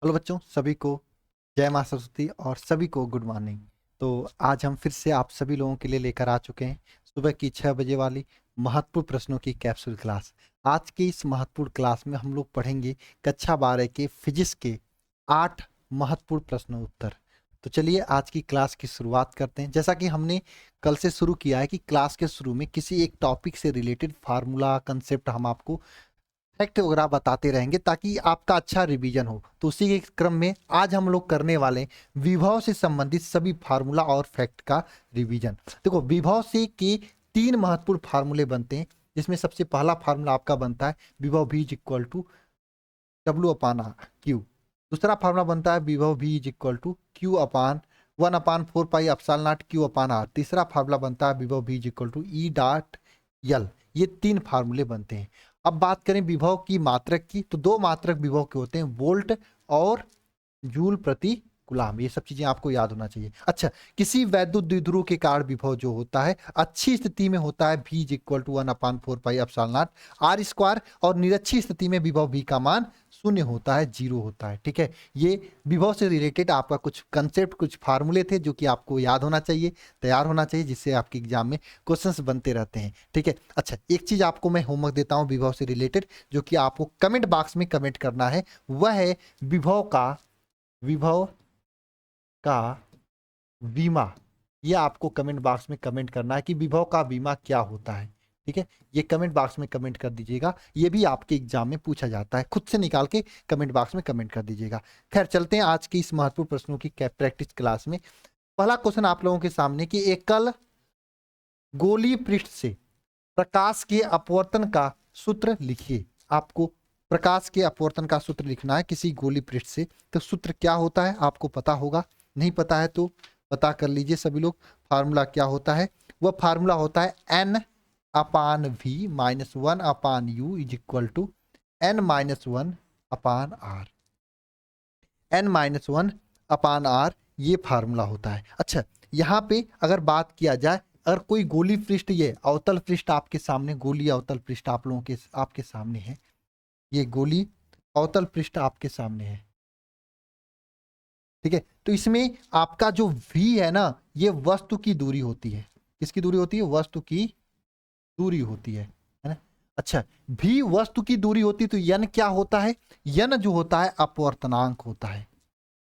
Hello बच्चों, सभी को जय माँ सरस्वती और सभी को गुड मॉर्निंग। तो आज हम फिर से आप सभी लोगों के लिए लेकर आ चुके हैं सुबह की 6 बजे वाली महत्वपूर्ण प्रश्नों की कैप्सूल क्लास। आज की इस महत्वपूर्ण क्लास में हम लोग पढ़ेंगे कक्षा 12 के फिजिक्स के 8 महत्वपूर्ण प्रश्न उत्तर। तो चलिए आज की क्लास की शुरुआत करते हैं। जैसा कि हमने कल से शुरू किया है कि क्लास के शुरू में किसी एक टॉपिक से रिलेटेड फार्मूला कंसेप्ट हम आपको फैक्ट वगैरह बताते रहेंगे ताकि आपका अच्छा रिवीजन हो। तो उसी के क्रम में आज हम लोग करने वाले विभव से संबंधित सभी फार्मूला और फैक्ट का रिवीजन। देखो, विभव से के 3 महत्वपूर्ण फार्मूले बनते हैं, जिसमें सबसे पहला फार्मूला आपका बनता है विभव v is equal to W upon Q. दूसरा फार्मूला बनता है विभव v is equal to Q upon 1/4 pi epsilon not Q upon R. तीसरा फार्मूला बनता है विभव v is equal to E dot L. ये 3 फार्मूले बनते हैं। अब बात करें विभव की मात्रक की, तो 2 मात्रक विभव के होते हैं, वोल्ट और जूल प्रति गुलाम। ये सब चीजें आपको याद होना चाहिए। अच्छा, किसी वैद्युत द्विध्रुव के कारण विभव जो होता है अच्छी स्थिति में होता है v is equal to 1/4 pi epsilon not R square, और निरक्षी स्थिति में विभव v का मान 0 होता है, 0 होता है। ठीक है, ये विभव से रिलेटेड आपका कुछ कंसेप्ट, कुछ फार्मूले थे जो कि आपको याद होना चाहिए, तैयार होना चाहिए, जिससे आपके एग्जाम में क्वेश्चंस बनते रहते हैं। ठीक है, अच्छा, एक चीज आपको मैं होमवर्क देता हूं विभव से रिलेटेड, जो कि आपको कमेंट बॉक्स में कमेंट करना है। वह है विभव का बीमा। ये आपको कमेंट बॉक्स में कमेंट करना है कि विभव का बीमा क्या होता है। ठीक है, ये कमेंट बॉक्स में कमेंट कर दीजिएगा। ये भी आपके एग्जाम में पूछा जाता है, खुद से निकाल के कमेंट बॉक्स में कमेंट कर दीजिएगा। खैर, चलते हैं आज की इस महत्वपूर्ण प्रश्नों की प्रैक्टिस क्लास में। पहला क्वेश्चन आप लोगों के सामने कि एकल गोलीय पृष्ठ से प्रकाश के अपवर्तन का सूत्र लिखिए। आपको प्रकाश के अपवर्तन का सूत्र लिखना है किसी गोलीय पृष्ठ से। तो सूत्र क्या होता है आपको पता होगा, नहीं पता है तो पता कर लीजिए सभी लोग। फार्मूला क्या होता है? वह फार्मूला होता है n upon V minus 1/u is equal to n-1/r। n-1/r ये फार्मूला होता है। अच्छा, यहाँ पे अगर बात किया जाए, अगर कोई गोली पृष्ठ, ये अवतल पृष्ठ आपके सामने, गोली अवतल पृष्ठ आप लोगों के आपके सामने है, ये गोली अवतल पृष्ठ आपके सामने है। ठीक है, तो इसमें आपका जो v है ना, ये वस्तु की दूरी होती है। किसकी दूरी होती है? वस्तु की दूरी होती है ना। अच्छा, v वस्तु की दूरी होती है तो n क्या होता है? n जो होता है अपवर्तनांक होता है,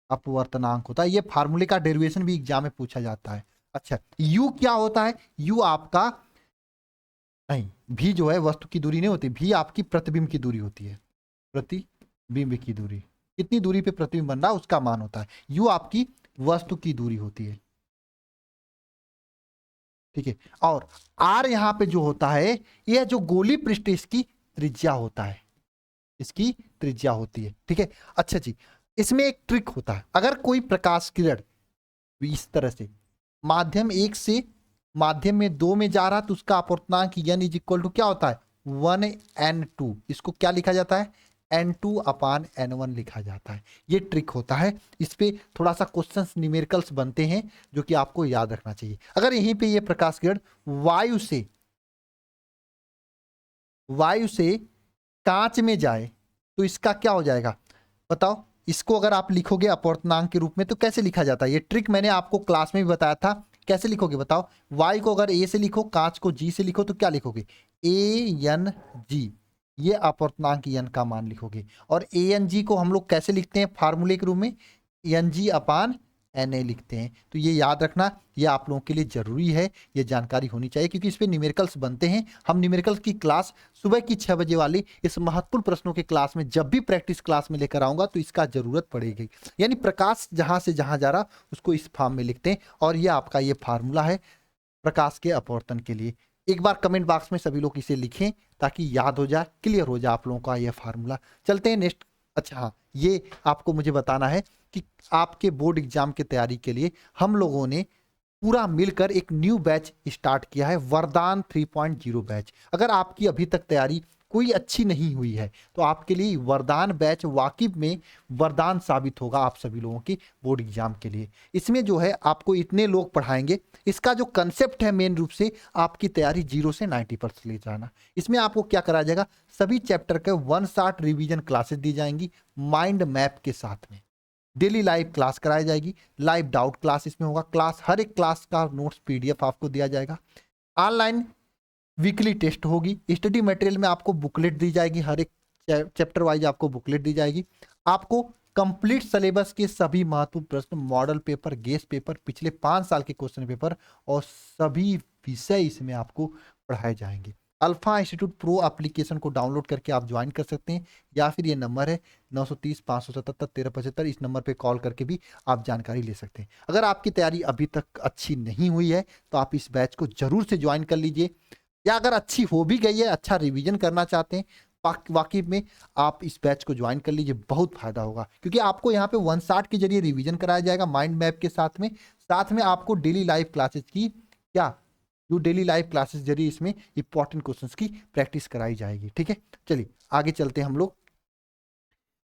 अपवर्तनांक होता है। ये फार्मूले का डेरिवेशन भी एग्जाम में पूछा जाता है। अच्छा, u क्या होता है? u आपका, नहीं, v जो है वस्तु की दूरी नहीं होती, v आपकी प्रतिबिंब की दूरी होती है, प्रतिबिंब की दूरी। कितनी दूरी पे प्रतिबिंब बन रहा है उसका मान होता है। u आपकी वस्तु की दूरी होती है। ठीक है, और r यहां पे जो होता है, यह जो गोली पृष्ठ इसकी त्रिज्या होता है, इसकी त्रिज्या होती है। ठीक है, अच्छा जी, इसमें एक ट्रिक होता है। अगर कोई प्रकाश किरण इस तरह से माध्यम 1 से माध्यम में 2 में जा रहा, तो उसका अपवर्तनांक n इज इक्वल टू क्या होता है? 1n2। इसको क्या लिखा जाता है? n2/n1 लिखा जाता है। ये ट्रिक होता है। इस पे थोड़ा सा क्वेश्चंस न्यूमेरिकल्स बनते हैं जो कि आपको याद रखना चाहिए। अगर यहीं पे ये प्रकाश किरण वायु से कांच में जाए तो इसका क्या हो जाएगा बताओ? इसको अगर आप लिखोगे अपवर्तनांक के रूप में तो कैसे लिखा जाता है? ये ट्रिक मैंने आपको क्लास में भी बताया था। कैसे लिखोगे बताओ? y को अगर a से लिखो, कांच को g से लिखो, तो क्या लिखोगे? ANG। ये अपवर्तनांक n का मान लिखोगे। और ANG को हम लोग कैसे लिखते हैं फार्मूले के रूप में? NG/Na लिखते हैं। तो ये याद रखना, ये आप लोगों के लिए जरूरी है, ये जानकारी होनी चाहिए, क्योंकि इस पे न्यूमेरिकल्स बनते हैं। हम न्यूमेरिकल्स की क्लास सुबह की 6 बजे वाली इस महत्वपूर्ण प्रश्नों के क्लास में जब भी प्रैक्टिस क्लास में लेकर आऊंगा तो इसका जरूरत पड़ेगी। यानी प्रकाश जहां से जहां जा रहा उसको इस फॉर्म में लिखते हैं, और ये आपका ये फार्मूला है प्रकाश के अपवर्तन के लिए। एक बार कमेंट बॉक्स में सभी लोग इसे लिखें ताकि याद हो जाए, क्लियर हो जाए आप लोगों का ये फार्मूला। चलते हैं नेक्स्ट। अच्छा हाँ, ये आपको मुझे बताना है कि आपके बोर्ड एग्जाम की तैयारी के लिए हम लोगों ने पूरा मिलकर एक न्यू बैच स्टार्ट किया है, वरदान 3.0 बैच। अगर आपकी अभी तक तैयारी कोई अच्छी नहीं हुई है, तो आपके लिए वरदान बैच वाकिफ में वरदान साबित होगा आप सभी लोगों की बोर्ड एग्जाम के लिए। इसमें जो है आपको इतने लोग पढ़ाएंगे, इसका जो कंसेप्ट है मेन रूप से आपकी तैयारी 0 से 90% ले जाना। इसमें आपको क्या कराया जाएगा, सभी चैप्टर के 1 शॉट रिवीजन क्लासेस दी जाएंगी माइंड मैप के साथ में। डेली लाइव क्लास कराई जाएगी, लाइव डाउट क्लास इसमें होगा, क्लास हर एक क्लास का नोट्स पीडीएफ आपको दिया जाएगा। ऑनलाइन वीकली टेस्ट होगी, स्टडी मटेरियल में आपको बुकलेट दी जाएगी, हर एक चैप्टर वाइज आपको बुकलेट दी जाएगी। आपको कंप्लीट सिलेबस के सभी महत्वपूर्ण प्रश्न, मॉडल पेपर, गेस्ट पेपर, पिछले 5 साल के क्वेश्चन पेपर और सभी विषय इसमें आपको पढ़ाए जाएंगे। अल्फा इंस्टीट्यूट प्रो एप्लीकेशन को डाउनलोड करके आप ज्वाइन कर सकते हैं, या फिर ये नंबर है 930-577-1375, इस नंबर पे कॉल करके भी आप जानकारी ले सकते हैं। अगर आपकी तैयारी अभी तक अच्छी नहीं हुई है तो आप इस बैच को जरूर से ज्वाइन कर लीजिए, या अगर अच्छी हो भी गई है, अच्छा रिवीजन करना चाहते हैं वाकिफ में, आप इस बैच को ज्वाइन कर लीजिए, बहुत फायदा होगा। क्योंकि आपको यहाँ पे 1 शॉट के जरिए रिवीजन कराया जाएगा माइंड मैप के साथ में आपको डेली लाइव क्लासेस की क्या जो डेली लाइव क्लासेस जरिए इसमें इंपॉर्टेंट क्वेश्चंस की प्रैक्टिस कराई जाएगी। ठीक है, चलिए आगे चलते हैं हम लोग।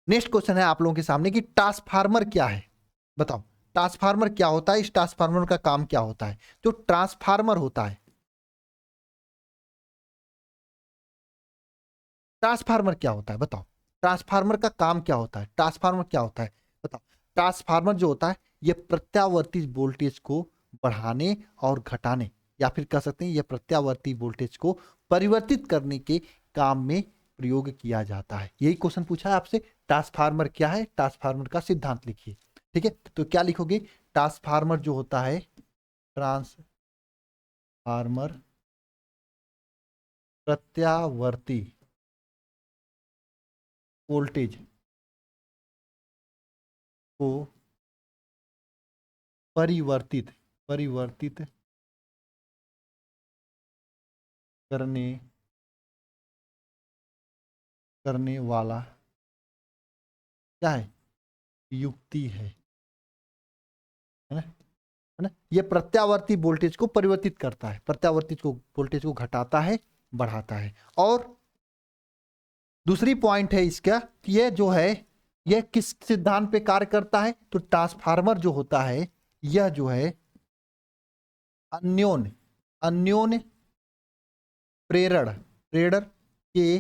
नेक्स्ट क्वेश्चन है आप लोगों के सामने कि ट्रांसफार्मर क्या है, बताओ ट्रांसफार्मर क्या होता है, इस ट्रांसफार्मर का काम क्या होता है। जो ट्रांसफार्मर होता है, ट्रांसफार्मर क्या होता है बताओ, ट्रांसफार्मर का काम क्या होता है, ट्रांसफार्मर क्या होता है बताओ। ट्रांसफार्मर जो होता है ये प्रत्यावर्ती वोल्टेज को बढ़ाने और घटाने, या फिर कह सकते हैं ये प्रत्यावर्ती वोल्टेज को परिवर्तित करने के काम में प्रयोग किया जाता है। यही क्वेश्चन पूछा है आपसे, ट्रांसफार्मर क्या है, ट्रांसफार्मर का सिद्धांत लिखिए। ठीक है, तो क्या लिखोगे, ट्रांसफार्मर जो होता है, ट्रांसफार्मर प्रत्यावर्ती वोल्टेज को परिवर्तित परिवर्तित करने करने वाला क्या है, युक्ति है ना, है ना। ये प्रत्यावर्ती वोल्टेज को परिवर्तित करता है, प्रत्यावर्ती को वोल्टेज को घटाता है, बढ़ाता है। और दूसरी पॉइंट है इसका कि ये जो है ये किस सिद्धांत पे कार्य करता है, तो ट्रांसफार्मर जो होता है यह जो है अन्योन्य अन्योन्य प्रेरण प्रेरण के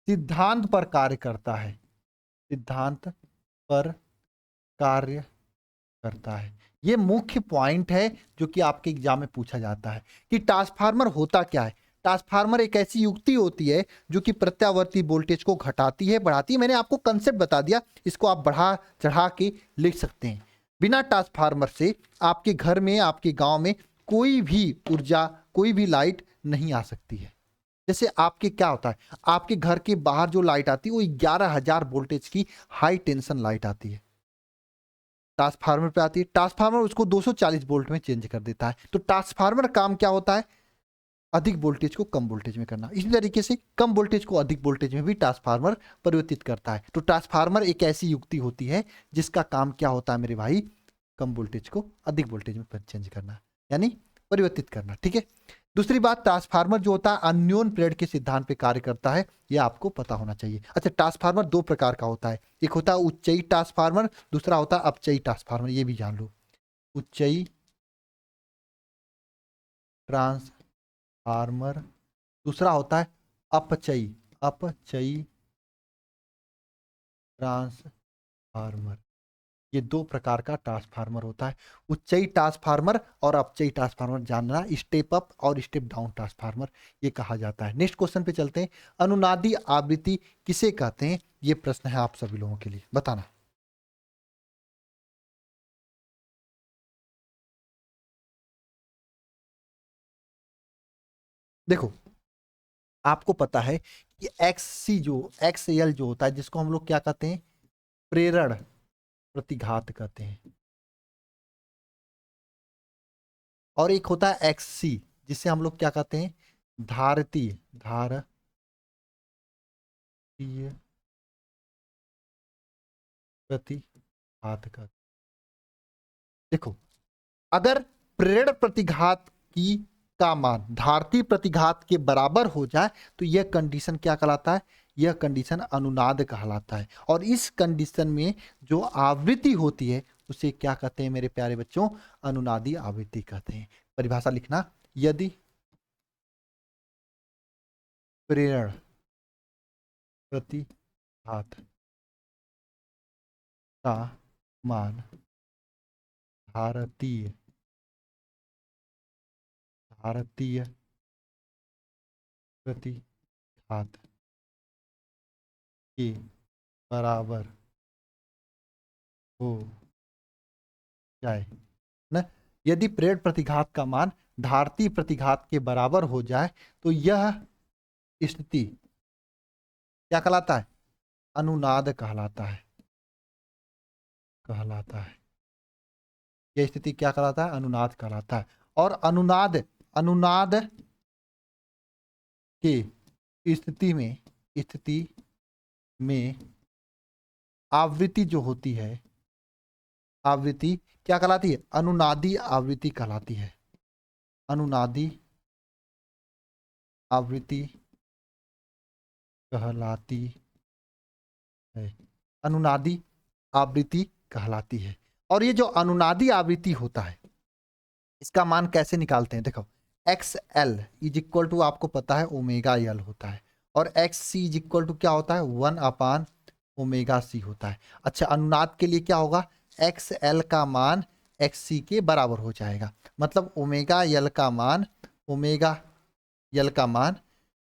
सिद्धांत पर कार्य करता है, सिद्धांत पर कार्य करता है। ये मुख्य पॉइंट है जो कि आपके एग्जाम में पूछा जाता है कि ट्रांसफार्मर होता क्या है। ट्रांसफार्मर एक ऐसी युक्ति होती है जो कि प्रत्यावर्ती वोल्टेज को घटाती है, बढ़ाती है। मैंने आपको कंसेप्ट बता दिया, इसको आप बढ़ा चढ़ा के लिख सकते हैं। बिना ट्रांसफार्मर से आपके घर में, आपके गांव में कोई भी ऊर्जा, कोई भी लाइट नहीं आ सकती है। जैसे आपके क्या होता है, आपके घर के बाहर जो लाइट आती है वो 11,000 वोल्टेज की हाई टेंशन लाइट आती है, ट्रांसफार्मर पे आती है, ट्रांसफार्मर उसको 240 वोल्ट में चेंज कर देता है। तो ट्रांसफार्मर काम क्या होता है, अधिक वोल्टेज को कम वोल्टेज में करना। इसी तरीके से कम वोल्टेज को अधिक वोल्टेज में भी ट्रांसफार्मर परिवर्तित करता है। तो ट्रांसफार्मर एक ऐसी युक्ति होती है जिसका काम क्या होता है मेरे भाई, कम वोल्टेज को अधिक वोल्टेज में चेंज करना, यानी परिवर्तित करना। ठीक है, दूसरी बात, ट्रांसफार्मर जो होता है अन्योन प्रेरण के सिद्धांत पे कार्य करता है, यह आपको पता होना चाहिए। अच्छा, ट्रांसफार्मर 2 प्रकार का होता है, एक होता है उच्चयी ट्रांसफार्मर, दूसरा होता है अपचयी ट्रांसफार्मर, ये भी जान लो। उच्चयी ट्रांसफार्मर, दूसरा होता है अपचयी अपचयी ट्रांसफार्मर। ये 2 प्रकार का ट्रांसफार्मर होता है, उच्चयी ट्रांसफार्मर और अपचयी ट्रांसफार्मर जानना, स्टेप अप और स्टेप डाउन ट्रांसफार्मर ये कहा जाता है। नेक्स्ट क्वेश्चन पे चलते हैं, अनुनादी आवृत्ति किसे कहते हैं, ये प्रश्न है आप सभी लोगों के लिए, बताना। देखो, आपको पता है कि एक्स एल जो होता है, जिसको हम लोग क्या कहते हैं, प्रेरण प्रतिघात कहते हैं, और एक होता है एक्स सी जिसे हम लोग क्या कहते हैं, धारतीय प्रतिघात कहते हैं। देखो, अगर प्रेरण प्रतिघात की का मान धारती प्रतिघात के बराबर हो जाए तो यह कंडीशन क्या कहलाता है? यह कंडीशन अनुनाद कहलाता है। और इस कंडीशन में जो आवृत्ति होती है उसे क्या कहते हैं मेरे प्यारे बच्चों? अनुनादी आवृत्ति कहते हैं। परिभाषा लिखना, यदि प्रेरण प्रतिघात का मान भारतीय प्रतिघात के बराबर हो जाए न, यदि प्रेरण प्रतिघात का मान धारती प्रतिघात के बराबर हो जाए तो यह स्थिति क्या कहलाता है? अनुनाद कहलाता है। यह स्थिति क्या कहलाता है? अनुनाद कहलाता है। और अनुनाद की स्थिति में आवृत्ति जो होती है, आवृत्ति क्या कहलाती है? अनुनादी आवृत्ति कहलाती है। अनुनादी आवृत्ति कहलाती है। अनुनादी आवृत्ति कहलाती है। और ये जो अनुनादी आवृत्ति होता है इसका मान कैसे निकालते हैं? देखो, X L is equal to आपको पता है ओमेगा एल होता है, और X C is equal to क्या होता है? 1 ओमेगा सी होता है। अच्छा, अनुनाद के लिए क्या होगा? एक्स एल का मान एक्स सी के बराबर हो जाएगा। मतलब ओमेगा एल का मान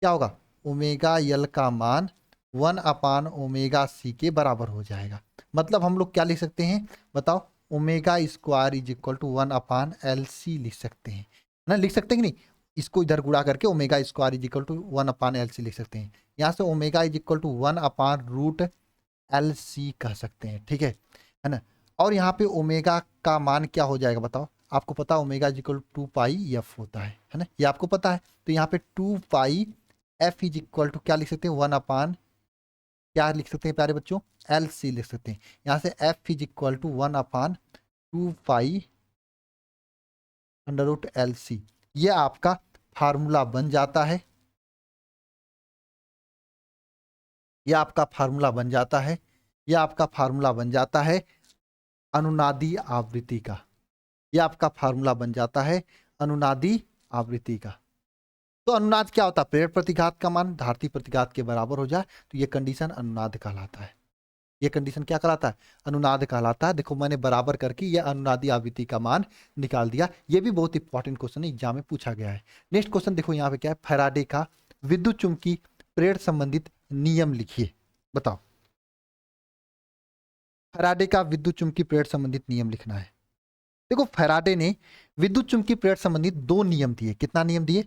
क्या होगा? ओमेगा एल का मान 1 ओमेगा सी के बराबर हो जाएगा। मतलब हम लोग क्या लिख सकते हैं बताओ? Omega square is equal to 1/LC लिख सकते हैं ना? लिख सकते हैं कि नहीं? इसको इधर गुणा करके omega square is equal to 1/LC लिख सकते हैं। यहाँ से omega is equal to 1/√LC कह सकते हैं। ठीक है ना? और यहाँ पे ओमेगा का मान क्या हो जाएगा बताओ? आपको पता omega is equal to 2πf होता है ना? ये आपको पता है। तो यहाँ पे 2πf इज इक्वल टू क्या लिख सकते हैं? 1 क्या लिख सकते हैं प्यारे बच्चों? LC लिख सकते हैं। यहाँ से F is equal to 1/2π√LC। ये आपका फार्मूला बन जाता है। यह आपका फार्मूला बन जाता है अनुनादी आवृत्ति का। यह आपका फार्मूला बन जाता है अनुनादी आवृत्ति का। तो अनुनाद क्या होता है? प्रेरण प्रतिघात का मान धारती प्रतिघात के बराबर हो जाए तो ये कंडीशन अनुनाद कहलाता है। ये कंडीशन क्या कहलाता है? अनुनाद कहलाता है। देखो, मैंने बराबर करके ये अनुनादी आवृत्ति का मान निकाल दिया। ये भी बहुत इंपॉर्टेंट क्वेश्चन है, एग्जाम में पूछा गया है। नेक्स्ट क्वेश्चन देखो, यहाँ पे क्या है? फैराडे का विद्युत चुम्बकीय प्रेरण संबंधित नियम लिखिए। बताओ, फैराडे का विद्युत चुम्बकीय प्रेरण संबंधित नियम लिखना है। देखो, फैराडे ने विद्युत चुम्बकीय प्रेरण संबंधित 2 नियम दिए। कितना नियम दिए?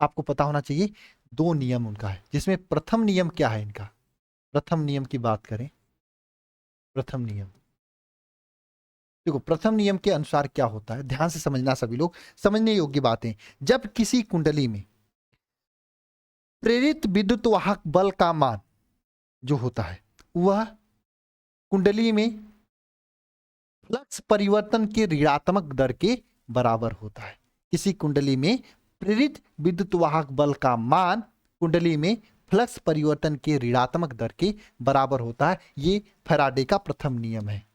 आपको पता होना चाहिए। 2 नियम उनका है, जिसमें प्रथम नियम क्या है इनका? प्रथम नियम की बात करें, प्रथम नियम देखो, प्रथम नियम के अनुसार क्या होता है, ध्यान से समझना सभी लोग, समझने योग्य बातें। जब किसी कुंडली में प्रेरित विद्युत वाहक बल का मान जो होता है वह कुंडली में फ्लक्स परिवर्तन के ऋणात्मक दर के बराबर होता है। किसी कुंडली में प्रेरित विद्युत वाहक बल का मान कुंडली में फ्लक्स परिवर्तन के ऋणात्मक दर के बराबर होता है। ये फैराडे का प्रथम नियम है।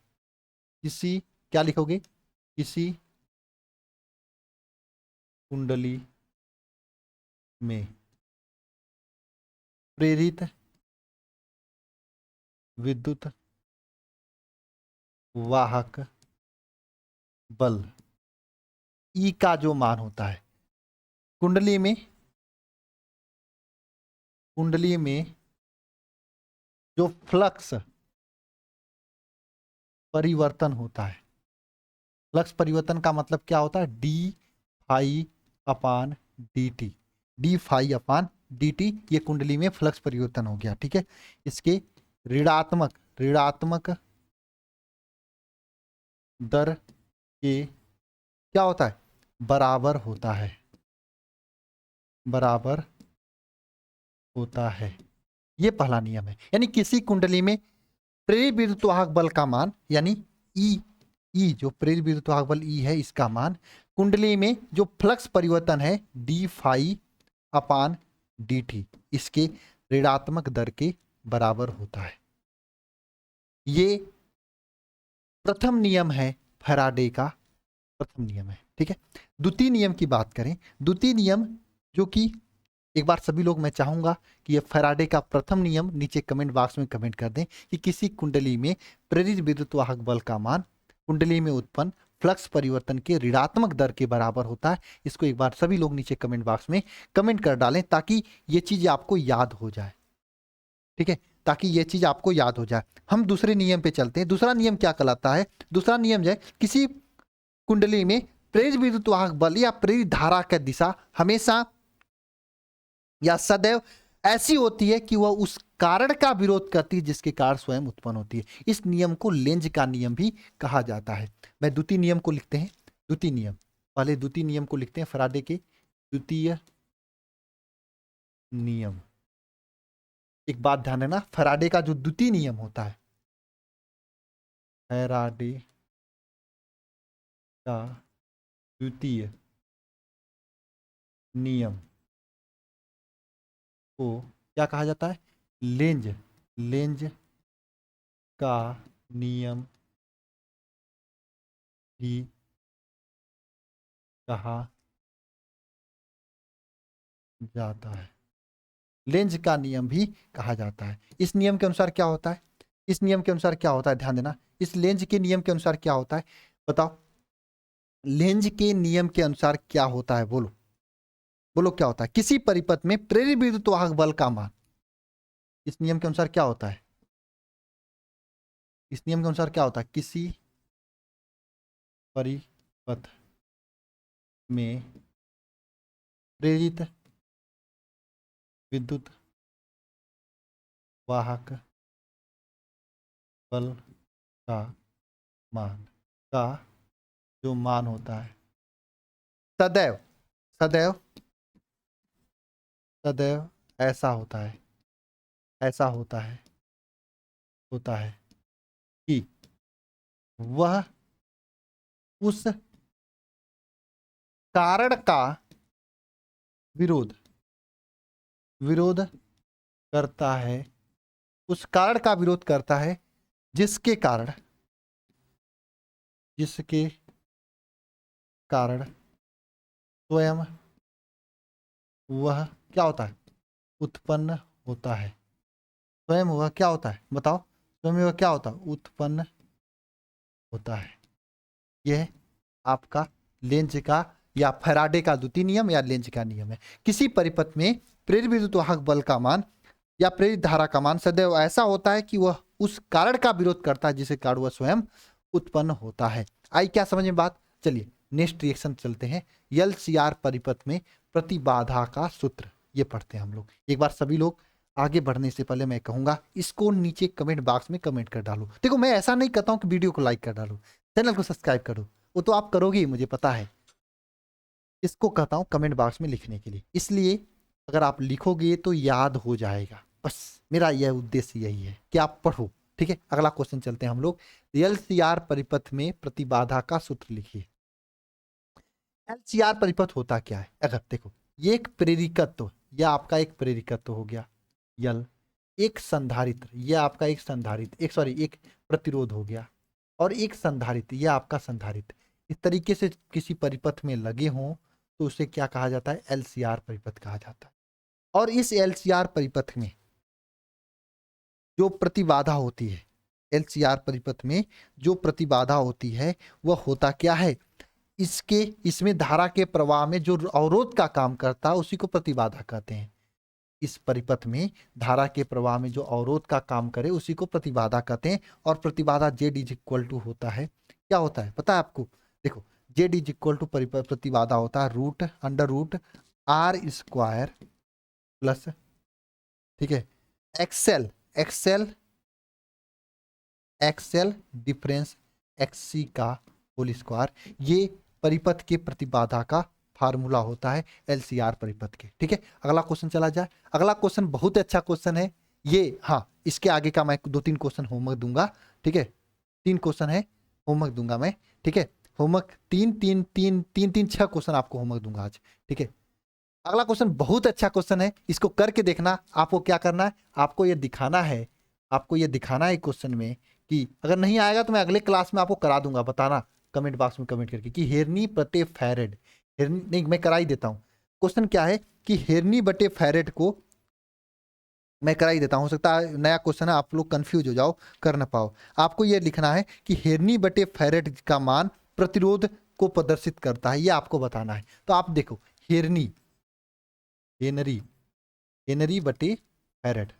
किसी क्या लिखोगे? किसी कुंडली में प्रेरित विद्युत वाहक बल ई का जो मान होता है कुंडली में जो फ्लक्स परिवर्तन होता है, फ्लक्स परिवर्तन का मतलब क्या होता है? d∅/dt। d∅/dt ये कुंडली में फ्लक्स परिवर्तन हो गया। ठीक है, इसके ऋणात्मक दर के क्या होता है? बराबर होता है। ये पहला नियम है। यानी किसी कुंडली में प्रेरित विद्युत वाहक बल का मान यानी ई जो प्रेरित विद्युत वाहक बल ई है इसका मान कुंडली में जो फ्लक्स परिवर्तन है डी फाई अपान डी टी इसके ऋणात्मक दर के बराबर होता है। ये प्रथम नियम है फैराडे का, प्रथम नियम है। ठीक है, द्वितीय नियम की बात करें, द्वितीय नियम जो कि एक बार सभी लोग, मैं चाहूंगा कि ये फैराडे का प्रथम नियम नीचे कमेंट बॉक्स में कमेंट कर दें कि किसी कुंडली में प्रेरित विद्युत वाहक बल का मान कुंडली में उत्पन्न फ्लक्स परिवर्तन के ऋणात्मक दर के बराबर होता है। इसको एक बार सभी लोग नीचे कमेंट बॉक्स में कमेंट कर डालें ताकि ये चीज आपको याद हो जाए। ठीक है, ताकि ये चीज आपको याद हो जाए। हम दूसरे नियम पे चलते हैं। दूसरा नियम क्या कहलाता है? दूसरा नियम जो है, किसी कुंडली में प्रेरित विद्युत वाहक बल या प्रेरित धारा की दिशा हमेशा या सदैव ऐसी होती है कि वह उस कारण का विरोध करती है जिसके कारण स्वयं उत्पन्न होती है। इस नियम को लेंज का नियम भी कहा जाता है। मैं द्वितीय नियम को लिखते हैं, द्वितीय नियम, पहले द्वितीय नियम को लिखते हैं, फैराडे के द्वितीय नियम। एक बात ध्यान देना, फैराडे का जो द्वितीय नियम होता है, फैराडे का द्वितीय नियम को क्या कहा जाता है? लेंज, लेंज का नियम भी कहा जाता है। लेंज का नियम भी कहा जाता है। इस नियम के अनुसार क्या होता है? इस नियम के अनुसार क्या होता है? ध्यान देना, इस लेंज के नियम के अनुसार क्या होता है? बताओ, लेंज के नियम के अनुसार क्या होता है? बोलो बोलो, क्या होता है? किसी परिपथ में प्रेरित विद्युत वाहक बल का मान, इस नियम के अनुसार क्या होता है? इस नियम के अनुसार क्या होता है? किसी परिपथ में प्रेरित विद्युत वाहक बल का मान का जो मान होता है सदैव सदैव सदैव ऐसा होता है, ऐसा होता है कि वह उस कारण का विरोध विरोध करता है, उस कारण का विरोध करता है जिसके कारण स्वयं वह क्या होता है? उत्पन्न होता है। स्वयं वह क्या होता है? बताओ, स्वयं वह क्या होता है? उत्पन्न होता है। यह आपका लेंज का या फैराडे का द्वितीय नियम या लेंज का नियम है। किसी परिपथ में प्रेरित विद्युत वाहक बल का मान या प्रेरित धारा का मान सदैव ऐसा होता है कि वह उस कारण का विरोध करता है जिसे कारण वह स्वयं उत्पन्न होता है। आई क्या समझ में बात? चलिए नेक्स्ट रिएक्शन चलते हैं। एलसीआर परिपथ में प्रतिबाधा का सूत्र, ये पढ़ते हैं हम लोग। एक बार सभी लोग आगे बढ़ने से पहले मैं कहूंगा इसको नीचे कमेंट बॉक्स में कमेंट कर डालो। देखो, मैं ऐसा नहीं कहता हूं कि वीडियो को लाइक कर डालो, चैनल को सब्सक्राइब करो, वो तो आप करोगे ही, मुझे पता है। इसको कहता हूं कमेंट बॉक्स में लिखने के लिए, इसलिए अगर आप लिखोगे तो याद हो जाएगा। बस मेरा यह उद्देश्य यही है कि आप पढ़ो। ठीक है, अगला क्वेश्चन चलते हैं हम लोग। एलसीआर परिपथ में प्रतिबाधा का सूत्र लिखिए। एलसीआर परिपथ होता क्या है? अगर देखो, ये एक प्रेरिकत्व, यह आपका एक प्रेरिकत्व हो गया यल, एक संधारित्र, यह आपका एक संधारित्र, एक प्रतिरोध हो गया, और एक संधारित्र, यह आपका संधारित्र। इस तरीके से किसी परिपथ में लगे हों तो उसे क्या कहा जाता है? एलसीआर परिपथ कहा जाता है। और इस एलसीआर परिपथ में जो प्रतिबाधा होती है, एलसीआर परिपथ में जो प्रतिबाधा होती है वह होता क्या है? इसमें धारा के प्रवाह में जो अवरोध का काम करता है उसी को प्रतिबाधा कहते हैं। इस परिपथ में धारा के प्रवाह में जो अवरोध का काम करे उसी को प्रतिबाधा कहते हैं। और प्रतिबाधा जेड इज इक्वल टू होता है, क्या होता है पता है आपको? देखो, जेड इज इक्वल टू प्रतिबाधा होता है root under root R square plus, ठीक है, XL XL XL difference XC का होल स्क्वायर। ये परिपथ के प्रतिबाधा का फार्मूला होता है एलसीआर परिपथ के। ठीक है, अगला क्वेश्चन चला जाए। अगला क्वेश्चन बहुत अच्छा क्वेश्चन है ये। हाँ, इसके आगे का मैं 2-3 क्वेश्चन होमवर्क दूंगा। ठीक है, 3 क्वेश्चन है, होमवर्क दूंगा मैं। ठीक है, होमवर्क तीन तीन तीन तीन तीन 6 क्वेश्चन आपको होमवर्क दूंगा आज, ठीक है। अगला क्वेश्चन बहुत अच्छा क्वेश्चन है, इसको करके देखना। आपको क्या करना है, आपको ये दिखाना है, आपको ये दिखाना है क्वेश्चन में कि अगर नहीं आएगा तो मैं अगले क्लास में आपको करा दूंगा, बताना कमेंट बॉक्स में कमेंट करके कि हेरनी बटे फैरेड। हेरनी नहीं, मैं करा ही देता हूँ। क्वेश्चन क्या है कि हेरनी बटे फैरेड को मैं करा ही देता हूँ, हो सकता है नया क्वेश्चन है, आप लोग कंफ्यूज हो जाओ, कर ना पाओ। आपको ये लिखना है कि हेरनी बटे फैरेड का मान प्रतिरोध को प्रदर्शित करता है, ये आपको बताना है। तो आप देखो, हेरनी, हेनरी, हेनरी बटे फैरेड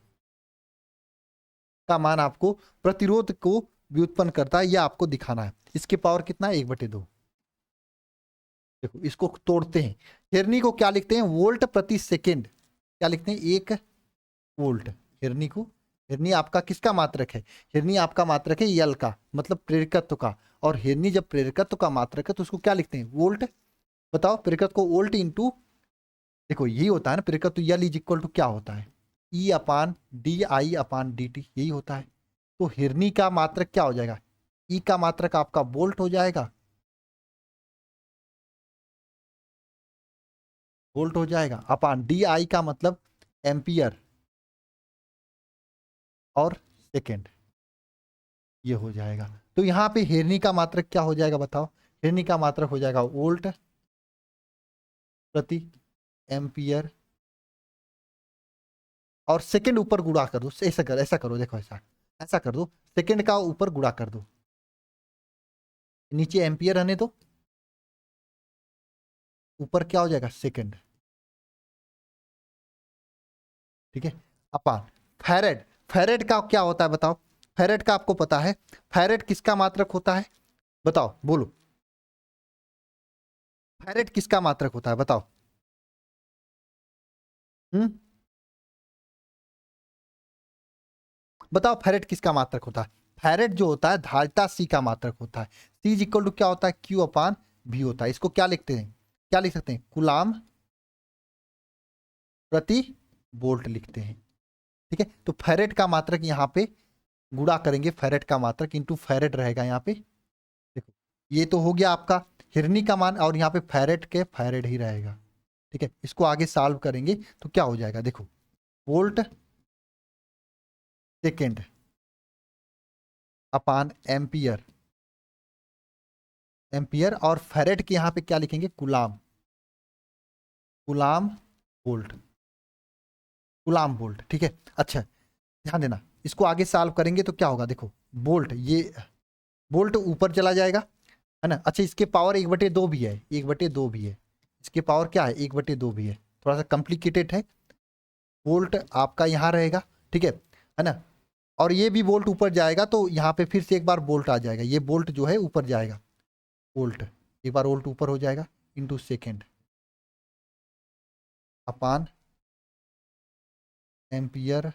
का मान आपको प्रतिरोध को व्युत्पन्न करता है, यह आपको दिखाना है। इसके पावर कितना है, 1/2। देखो इसको तोड़ते हैं। हेरनी को क्या लिखते हैं, वोल्ट प्रति सेकेंड, क्या लिखते हैं, 1 वोल्ट। हेरनी को, हेरनी आपका किसका मात्रक है, हेरनी आपका मात्रक है यल का, मतलब प्रेरकत्व का। और हेरनी जब प्रेरकत्व का मात्रक है तो उसको क्या लिखते हैं, वोल्ट। बताओ प्रेरकत्व को वोल्ट इंटू, देखो यही होता है ना प्रेरकत्व, यल इज इक्वल टू क्या होता है, E upon D I upon D T, यही होता है। तो हिरनी का मात्रक क्या हो जाएगा, ई का मात्रक आपका वोल्ट हो जाएगा, वोल्ट हो जाएगा, अपान डी आई का मतलब एम्पियर और सेकेंड, ये हो जाएगा। तो यहाँ पे हिरनी का मात्रक क्या हो जाएगा बताओ, हिरनी का मात्रक हो जाएगा वोल्ट प्रति एम्पियर, और सेकेंड ऊपर गुणा कर दो, ऐसा करो, देखो ऐसा, ऐसा कर दो, सेकेंड का ऊपर गुणा कर दो, नीचे एम्पियर रहने दो, ऊपर क्या हो जाएगा, सेकेंड, ठीक है। अपान फैरेड, फैरेड का क्या होता है बताओ, फैरेड का आपको पता है, फैरेड किसका मात्रक होता है, बताओ बोलो, फैरेड किसका मात्रक होता है बताओ। हम्म, बताओ फैरेड किसका मात्रक होता है। फैरेड जो होता है धारिता सी का मात्रक होता है। सी इज इक्वल टू क्या होता है, क्यू अपान भी होता है। इसको क्या लिखते हैं, क्या लिख सकते हैं, कुलाम प्रति वोल्ट लिखते हैं, ठीक है। तो फैरेड का मात्रक यहाँ पे गुणा करेंगे, फैरेड का मात्रक इंटू फैरेड रहेगा यहाँ पे, देखो ये तो हो गया आपका हिरनी का मान, और यहाँ पे फैरेड के फैरेड ही रहेगा, ठीक है। इसको आगे सॉल्व करेंगे तो क्या हो जाएगा, देखो वोल्ट सेकेंड अपान एम्पियर, एम्पियर और फैरेड के यहाँ पे क्या लिखेंगे, कुलाम, कुलाम वोल्ट, कुलाम वोल्ट, ठीक है। अच्छा ध्यान देना, इसको आगे सॉल्व करेंगे तो क्या होगा, देखो वोल्ट, ये वोल्ट ऊपर चला जाएगा, है ना। अच्छा इसके पावर 1/2 भी है, 1/2 भी है, इसके पावर क्या है, 1/2 भी है, थोड़ा सा कॉम्प्लिकेटेड है। वोल्ट आपका यहाँ रहेगा, ठीक है ना। और ये भी वोल्ट ऊपर जाएगा तो यहाँ पे फिर से एक बार वोल्ट आ जाएगा, ये वोल्ट जो है ऊपर जाएगा, वोल्ट एक बार वोल्ट ऊपर हो जाएगा इंटू सेकेंड अपान एम्पियर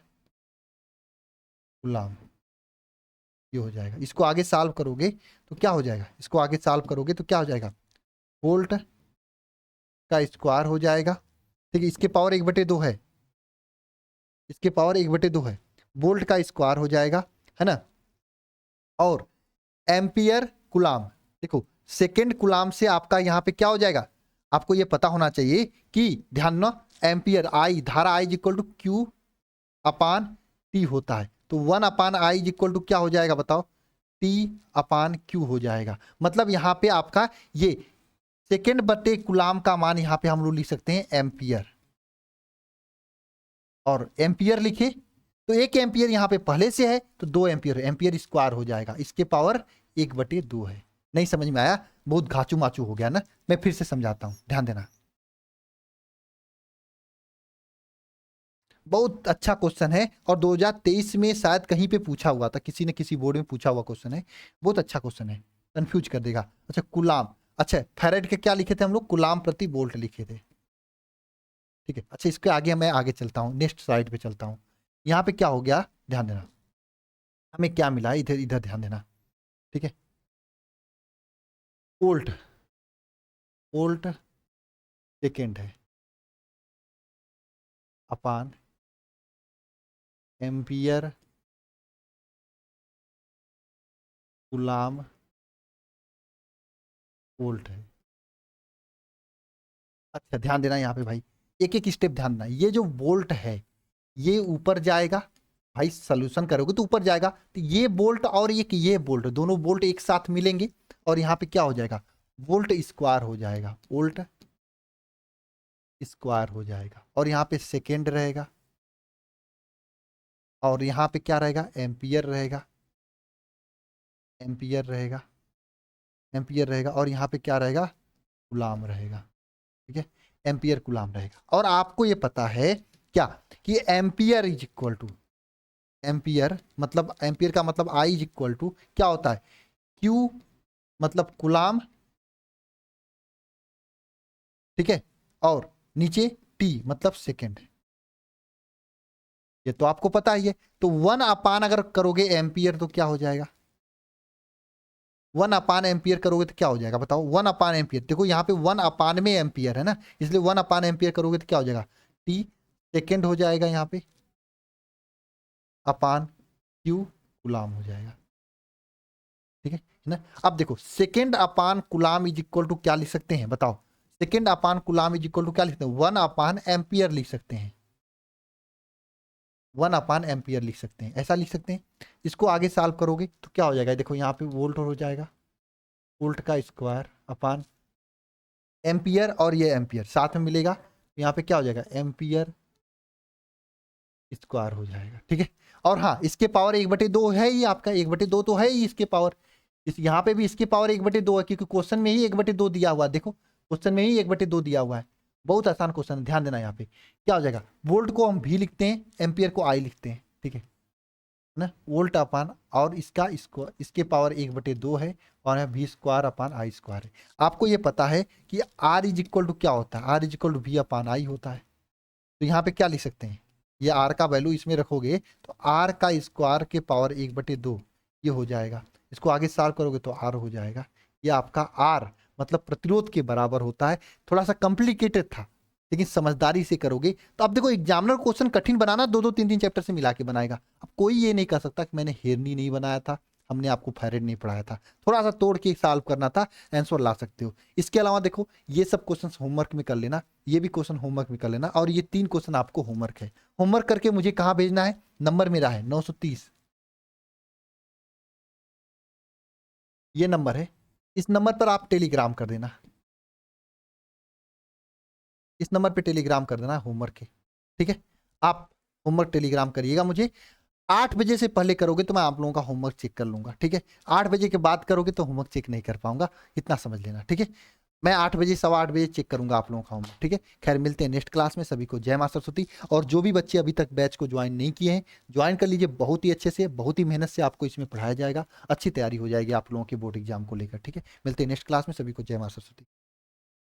गुलाम, ये हो जाएगा। इसको आगे सॉल्व करोगे तो क्या हो जाएगा, इसको आगे सॉल्व करोगे तो क्या हो जाएगा, वोल्ट का स्क्वायर हो जाएगा, ठीक है। इसके पावर 1/2 है, इसके पावर 1/2 है, वोल्ट का स्क्वायर हो जाएगा, है ना। और एम्पियर कुलाम, देखो सेकेंड कुलाम से आपका यहाँ पे क्या हो जाएगा, आपको ये पता होना चाहिए कि ध्यान न, एम्पियर आई, धारा I equal to Q upon T होता है, तो 1/I इक्वल टू क्या हो जाएगा बताओ, टी अपान क्यू हो जाएगा। मतलब यहाँ पे आपका ये सेकेंड बटे कुलाम का मान यहाँ पे हम लोग लिख सकते हैं एम्पियर, और एम्पियर लिखे तो 1 एम्पियर यहाँ पे पहले से है तो 2 एम्पियर, एम्पियर स्क्वायर हो जाएगा, इसके पावर 1/2 है। नहीं समझ में आया, बहुत घाचू माचू हो गया ना, मैं फिर से समझाता हूँ, ध्यान देना। बहुत अच्छा क्वेश्चन है, और 2023 में शायद कहीं पे पूछा हुआ था, किसी न किसी बोर्ड में पूछा हुआ क्वेश्चन है, बहुत अच्छा क्वेश्चन है, कंफ्यूज कर देगा। अच्छा कुलाम, अच्छा फैरेड के क्या लिखे थे हम लोग, कुलाम प्रति वोल्ट लिखे थे, ठीक है। अच्छा इसके आगे मैं आगे चलता हूँ, नेक्स्ट स्लाइड पे चलता हूँ। यहाँ पे क्या हो गया, ध्यान देना, हमें क्या मिला है, इधर इधर ध्यान देना, ठीक है। वोल्ट, वोल्ट सेकेंड है अपान एम्पियर गुलाम वोल्ट है। अच्छा ध्यान देना यहाँ पे भाई, एक एक स्टेप ध्यान देना। ये जो वोल्ट है ये ऊपर जाएगा, भाई सोल्यूशन करोगे तो ऊपर जाएगा, तो ये वोल्ट और ये वोल्ट, दोनों वोल्ट एक साथ मिलेंगे और यहाँ पे क्या हो जाएगा, वोल्ट स्क्वायर हो जाएगा, वोल्ट स्क्वायर हो जाएगा। और यहाँ पे सेकेंड रहेगा, और यहाँ पे क्या रहेगा, एम्पियर रहेगा, एम्पियर रहेगा, एम्पियर रहेगा। और यहाँ पे क्या रहेगा, गुलाम रहेगा। ठीक है, एम्पियर गुलाम रहेगा। और आपको ये पता है क्या कि ampere is equal to, ampere मतलब, एम्पियर का मतलब आई इज इक्वल टू क्या होता है, क्यू मतलब गुलाम, ठीक है, और नीचे टी मतलब सेकेंड। ये तो आपको पता ही है। तो 1 अगर करोगे एम्पियर तो क्या हो जाएगा, 1 एम्पियर करोगे तो क्या हो जाएगा बताओ, 1 एम्पियर। देखो यहाँ पे 1 में एम्पियर है ना, इसलिए 1 एम्पियर करोगे तो क्या हो जाएगा, टी सेकेंड हो जाएगा, यहाँ पे अपान क्यू गुलाम हो जाएगा। ठीक है ना। अब देखो second upon coulomb is equal to क्या लिख सकते हैं बताओ, second upon coulomb is equal to क्या लिख सकते हैं, 1 एम्पियर लिख सकते हैं, 1 एम्पियर लिख सकते हैं, ऐसा लिख सकते हैं। इसको आगे सॉल्व करोगे तो क्या हो जाएगा, देखो यहाँ पे वोल्ट हो जाएगा, वोल्ट का स्क्वायर अपान एम्पियर, और ये एम्पियर साथ में मिलेगा, यहाँ पे क्या हो जाएगा, एम्पियर स्क्वायर हो जाएगा। ठीक है, और हाँ इसके पावर 1/2 है ही आपका, 1/2 तो है ही इसके पावर, इस यहाँ पे भी इसके पावर 1/2 है, क्योंकि क्वेश्चन में ही 1/2 दिया हुआ है। देखो क्वेश्चन में ही 1/2 दिया हुआ है, बहुत आसान क्वेश्चन है, ध्यान देना। यहाँ पे क्या हो जाएगा, वोल्ट को हम भी लिखते हैं, एम्पियर को आई लिखते हैं। ठीक है ना, वोल्ट अपान, और इसका इसको इसके पावर 1/2 है, और यहाँ भी स्क्वायर अपान आई स्क्वायर है। आपको ये पता है कि आर इज इक्वल टू क्या होता है, R is equal to V upon I होता है। तो यहाँ पे क्या लिख सकते हैं, ये आर का वैल्यू इसमें रखोगे तो आर का स्क्वायर के पावर 1/2 ये हो जाएगा। इसको आगे सॉल्व करोगे तो आर हो जाएगा। ये आपका आर मतलब प्रतिरोध के बराबर होता है। थोड़ा सा कॉम्प्लिकेटेड था, लेकिन समझदारी से करोगे तो अब देखो एग्जामिनर क्वेश्चन कठिन बनाना 2-2 3-3 चैप्टर से मिला के बनाएगा। अब कोई ये नहीं कह सकता कि मैंने हेरनी नहीं बनाया था, हमने आपको फैरेड नहीं पढ़ाया था, थोड़ा सा तोड़ के सॉल्व करना था, आंसर ला सकते हो। इसके अलावा देखो ये सब क्वेश्चन होमवर्क में कर लेना, ये भी क्वेश्चन होमवर्क में कर लेना, और ये 3 क्वेश्चन आपको होमवर्क है। होमवर्क करके मुझे कहाँ भेजना है, नंबर मेरा है 930, ये नंबर है, इस नंबर पर आप टेलीग्राम कर देना, इस नंबर पे टेलीग्राम कर देना होमवर्क के। ठीक है, आप होमवर्क टेलीग्राम करिएगा मुझे। 8 बजे से पहले करोगे तो मैं आप लोगों का होमवर्क चेक कर लूंगा। ठीक है, 8 बजे के बाद करोगे तो होमवर्क चेक नहीं कर पाऊंगा, इतना समझ लेना। ठीक है, मैं 8 बजे 8:15 चेक करूंगा आप लोगों का होमवर्क। ठीक है, खैर मिलते हैं नेक्स्ट क्लास में। सभी को जय मां सरस्वती। और जो भी बच्चे अभी तक बैच को ज्वाइन नहीं किए हैं, ज्वाइन कर लीजिए, बहुत ही अच्छे से, बहुत ही मेहनत से आपको इसमें पढ़ाया जाएगा, अच्छी तैयारी हो जाएगी आप लोगों के बोर्ड एग्जाम को लेकर। ठीक है, मिलते हैं नेक्स्ट क्लास में, सभी को जय मां सरस्वती।